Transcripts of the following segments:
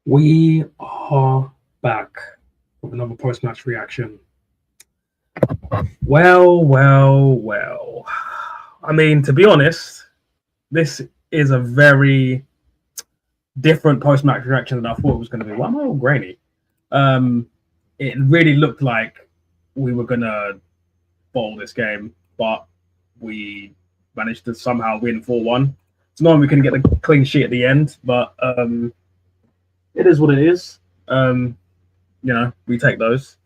We are back with another post-match reaction. Well. I mean, to be honest, this is a very different post-match reaction than I thought it was going to be. Why am I all grainy? It really looked like we were going to bowl this game, but we managed to somehow win 4-1. It's knowing we couldn't get the clean sheet at the end, but it is what it is. We take those.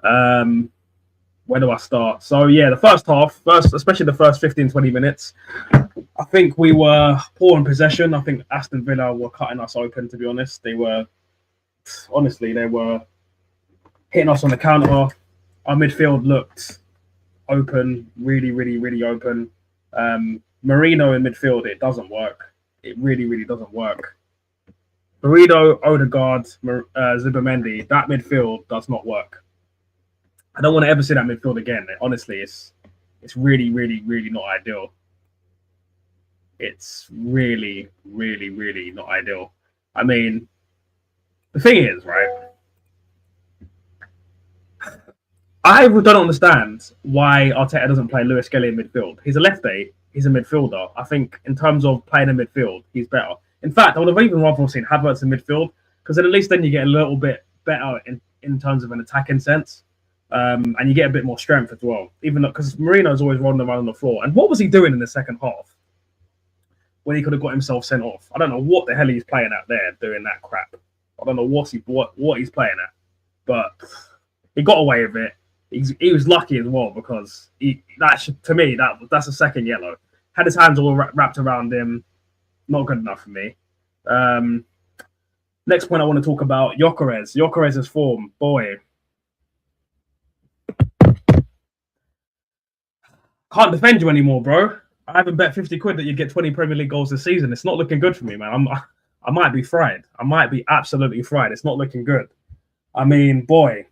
Where do I start? So, yeah, the first half, especially the first 15, 20 minutes, I think we were poor in possession. I think Aston Villa were cutting us open, to be honest. They were hitting us on the counter. Our midfield looked open, really open. Marino in midfield, it doesn't work. It really doesn't work. Burrito, Odegaard, Zubimendi, that midfield does not work. I don't want to ever see that midfield again. Honestly, it's really not ideal. It's really not ideal. I mean, the thing is, right? I don't understand why Arteta doesn't play Lewis Skelly in midfield. He's a lefty. He's a midfielder. I think in terms of playing in midfield, he's better. In fact, I would have even rather seen Havertz in midfield because at least then you get a little bit better in terms of an attacking sense. And you get a bit more strength as well. Even though, because Marino's always rolling around on the floor. And what was he doing in the second half when he could have got himself sent off? I don't know what the hell he's playing at there doing that crap. I don't know what he's playing at. But he got away with it. He was lucky as well because that's a second yellow. Had his hands all wrapped around him. Not good enough for me. Next point I want to talk about, Gyökeres. Gyökeres' form, boy. Can't defend you anymore, bro. I haven't bet 50 quid that you'd get 20 Premier League goals this season. It's not looking good for me, man. I might be fried. I might be absolutely fried. It's not looking good. I mean, boy.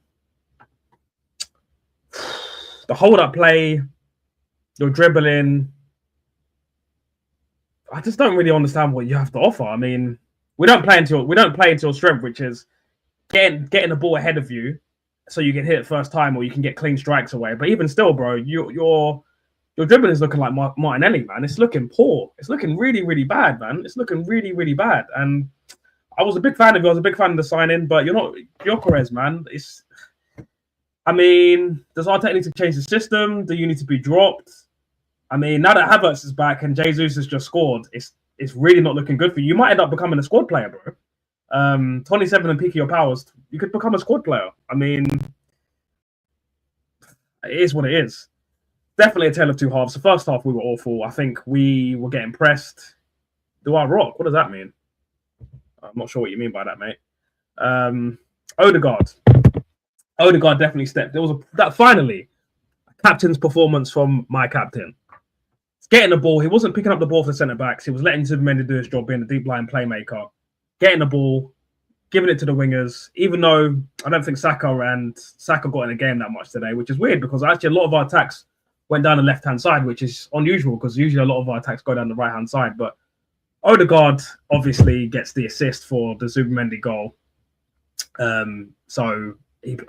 The hold-up play, your dribbling, I just don't really understand what you have to offer. I mean, we don't play into your strength, which is getting the ball ahead of you, so you can hit it first time or you can get clean strikes away. But even still, bro, your dribbling is looking like Martinelli, man. It's looking poor. It's looking really bad, man. It's looking really bad. And I was a big fan of you. I was a big fan of the signing, but you're not Gyökeres, man. I mean, does Arteta need to change the system? Do you need to be dropped? I mean, now that Havertz is back and Jesus has just scored, it's really not looking good for you. You might end up becoming a squad player, bro. 27 and peak of your powers, you could become a squad player. I mean, it is what it is. Definitely a tale of two halves. The first half, we were awful. I think we were getting pressed. Do I rock? What does that mean? I'm not sure what you mean by that, mate. Odegaard definitely stepped. There was finally a captain's performance from my captain. Getting the ball, he wasn't picking up the ball for the centre backs. He was letting Zubimendi do his job, being a deep line playmaker. Getting the ball, giving it to the wingers. Even though I don't think Saka got in the game that much today, which is weird because actually a lot of our attacks went down the left hand side, which is unusual because usually a lot of our attacks go down the right hand side. But Odegaard obviously gets the assist for the Zubimendi goal. So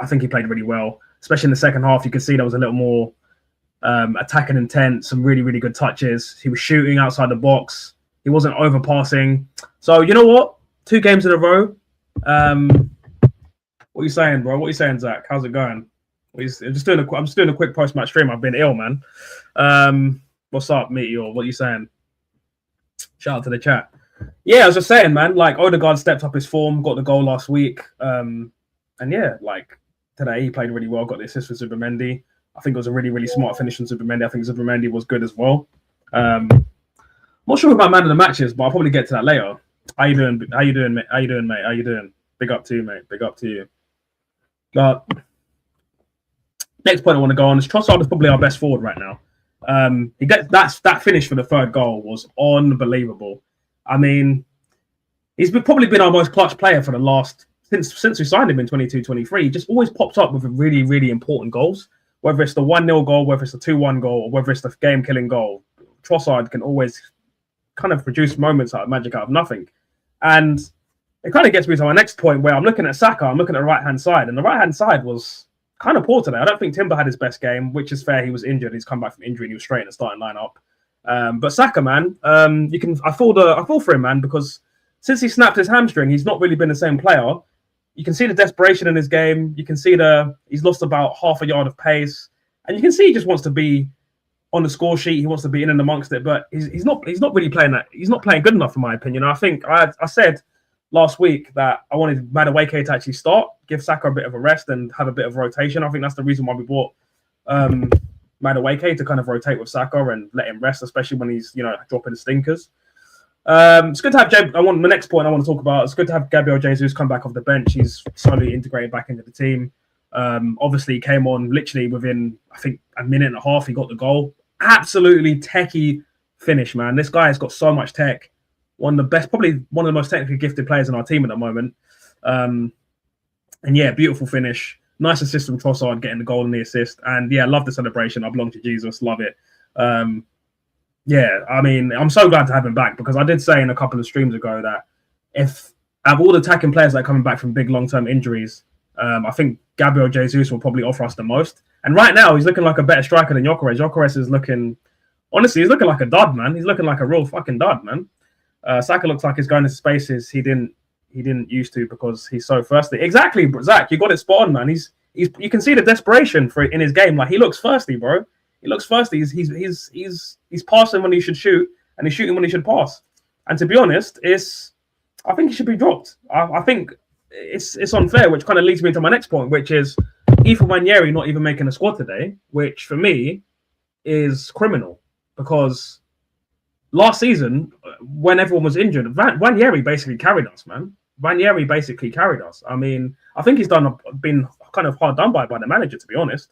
I think he played really well, especially in the second half. You could see there was a little more attacking intent, some really good touches. He was shooting outside the box. He wasn't overpassing. So you know what? 2 games in a row. What are you saying, bro? What are you saying, Zach? How's it going? I'm just doing a quick post-match stream. I've been ill, man. What's up, Meteor? What are you saying? Shout out to the chat. Yeah, I was just saying, man. Like Odegaard stepped up his form, got the goal last week. And yeah, like today he played really well. Got the assist for Zubimendi. I think it was a really smart finish from Zubimendi. I think Zubimendi was good as well. I'm not sure who my man of the match is, but I'll probably get to that later. How you doing, mate? How you doing? Big up to you, mate. Big up to you. But next point I want to go on is Trossard is probably our best forward right now. That finish for the third goal was unbelievable. I mean, he's probably been our most clutch player for the last since we signed him in 22-23. He just always pops up with really important goals. Whether it's the 1-0 goal, whether it's the 2-1 goal, or whether it's the game-killing goal, Trossard can always kind of produce moments out of magic out of nothing. And it kind of gets me to my next point where I'm looking at Saka, I'm looking at the right-hand side, and the right-hand side was kind of poor today. I don't think Timber had his best game, which is fair. He was injured. He's come back from injury and he was straight in the starting lineup. But Saka, man, I feel for him, man, because since he snapped his hamstring, he's not really been the same player. You can see the desperation in his game. You can see he's lost about half a yard of pace, and you can see he just wants to be on the score sheet. He wants to be in and amongst it, but he's not really playing that. He's not playing good enough, in my opinion. I think I said last week that I wanted Madueke to actually start, give Saka a bit of a rest and have a bit of rotation. I think that's the reason why we bought Madueke, to kind of rotate with Saka and let him rest, especially when he's dropping the stinkers. It's good to have the next point I want to talk about. It's good to have Gabriel Jesus come back off the bench. He's slowly integrated back into the team. Obviously, he came on literally within, I think, a minute and a half. He got the goal. Absolutely techie finish, man. This guy has got so much tech. One of the best, probably one of the most technically gifted players in our team at the moment. And yeah, beautiful finish. Nice assist from Trossard, getting the goal and the assist. And yeah, love the celebration. I belong to Jesus. Love it. Yeah, I mean, I'm so glad to have him back, because I did say in a couple of streams ago that if out of all the attacking players that are coming back from big long-term injuries, I think Gabriel Jesus will probably offer us the most. And right now, he's looking like a better striker than Gyökeres. Gyökeres is looking, honestly, he's looking like a dud, man. He's looking like a real fucking dud, man. Saka looks like he's going to spaces he didn't used to, because he's so thirsty. Exactly, Zach, you got it spot on, man. He's you can see the desperation in his game. Like, he looks thirsty, bro. He looks thirsty. He's passing when he should shoot, and he's shooting when he should pass. And to be honest, I think he should be dropped. I think it's unfair, which kind of leads me to my next point, which is Ethan Nwaneri not even making a squad today, which for me is criminal, because last season, when everyone was injured, Nwaneri basically carried us, man. Nwaneri basically carried us. I mean, I think he's been kind of hard done by the manager, to be honest.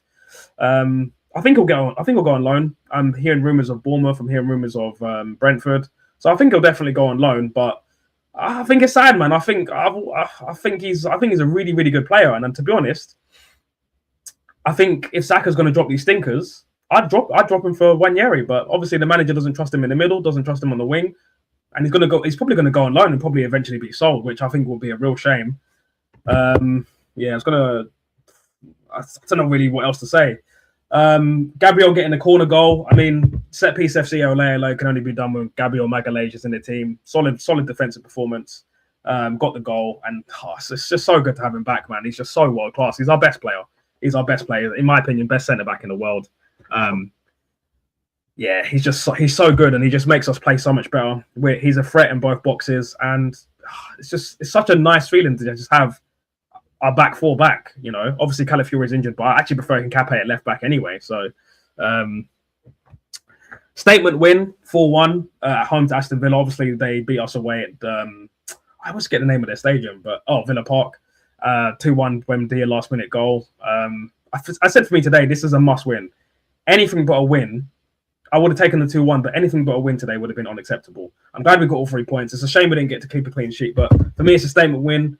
I think he'll go on loan. I'm hearing rumors of Bournemouth. I'm hearing rumors of Brentford. So I think he'll definitely go on loan. But I think it's sad, man. I think he's a really, really good player. And to be honest, I think if Saka's going to drop these stinkers, I'd drop him for Nwaneri. But obviously the manager doesn't trust him in the middle, doesn't trust him on the wing, and he's probably going to go on loan and probably eventually be sold, which I think will be a real shame. Yeah, I don't know really what else to say. Gabriel getting the corner goal. I mean, set piece FC Ole can only be done with Gabriel Magalhaes in the team. Solid defensive performance. Got the goal, and it's just so good to have him back, man. He's just so world class. He's our best player. In my opinion, best centre back in the world. Yeah, he's so good, and he just makes us play so much better. He's a threat in both boxes, and it's such a nice feeling to just have our back four back. Obviously Calafiori is injured, but I actually prefer Nkape at left back anyway. So statement win 4-1 at home to Aston Villa. Obviously they beat us away at I always get the name of their stadium, but Villa Park. 2-1 Wembley, last minute goal. I said for me today, this is a must win. Anything but a win. I would have taken the 2-1, but anything but a win today would have been unacceptable. I'm glad we got all 3 points. It's a shame we didn't get to keep a clean sheet, but for me, it's a statement win.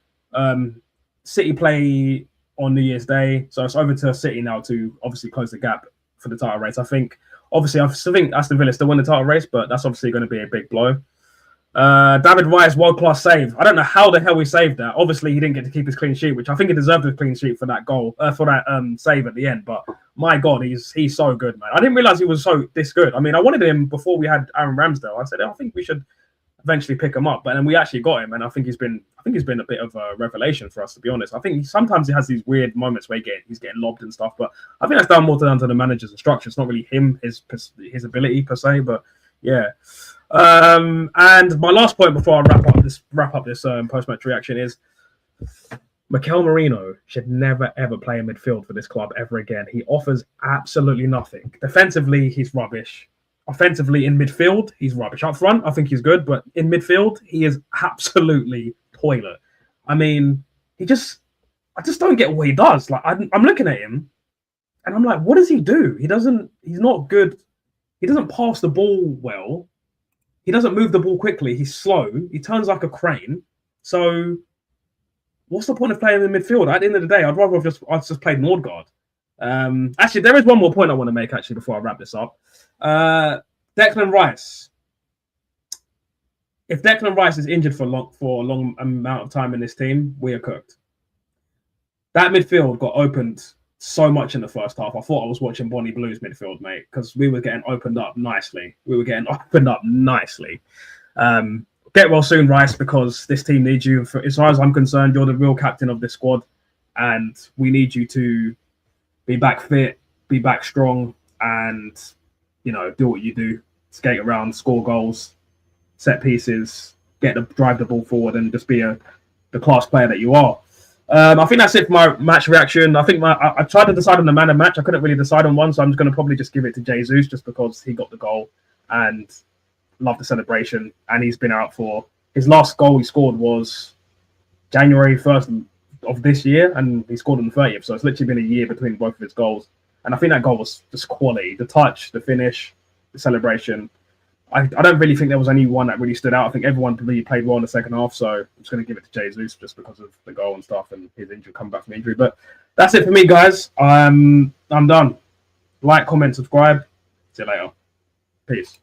City play on New Year's Day, so it's over to City now to obviously close the gap for the title race. I think Aston Villa still win the title race, but that's obviously going to be a big blow. David Rice, world-class save. I don't know how the hell we saved that. Obviously, he didn't get to keep his clean sheet, which I think he deserved a clean sheet for that goal, for that save at the end. But my God, he's so good, man. I didn't realize he was this good. I mean, I wanted him before we had Aaron Ramsdale. I said, I think we should eventually pick him up, but then we actually got him, and I think he's been a bit of a revelation for us, to be honest. I think sometimes he has these weird moments where he's getting lobbed and stuff, but I think that's down to the manager's instruction. It's not really his ability per se, but yeah. And my last point before I wrap up this post-match reaction is Mikel Merino should never ever play in midfield for this club ever again. He offers absolutely nothing. Defensively, he's rubbish. Offensively, in midfield, he's rubbish. Up front, I think he's good, but in midfield, he is absolutely toilet. I mean, I just don't get what he does. Like, I'm looking at him, and I'm like, what does he do? He's not good. He doesn't pass the ball well. He doesn't move the ball quickly. He's slow. He turns like a crane. So, what's the point of playing in midfield? At the end of the day, I'd rather have just played Nordgaard. Actually, there is one more point I want to make before I wrap this up. Declan Rice. if Declan Rice is injured for a long amount of time in this team, we are cooked. That midfield got opened so much in the first half. I thought I was watching Bonnie Blues midfield, mate, because we were getting opened up nicely. Get well soon, Rice, because this team needs you. As far as I'm concerned, you're the real captain of this squad, and we need you to be back fit, be back strong, and do what you do: skate around, score goals, set pieces, drive the ball forward, and just be the class player that you are. I think that's it for my match reaction. I think I tried to decide on the man of match. I couldn't really decide on one, so I'm just going to probably just give it to Jesus just because he got the goal and loved the celebration. And he's been out for his last goal he scored was January 1st of this year, and he scored on the 30th. So it's literally been a year between both of his goals. And I think that goal was just quality. The touch, the finish, the celebration. I don't really think there was any one that really stood out. I think everyone really played well in the second half, so I'm just going to give it to Jesus just because of the goal and stuff and his injury, coming back from injury. But that's it for me, guys. I'm done. Like, comment, subscribe. See you later. Peace.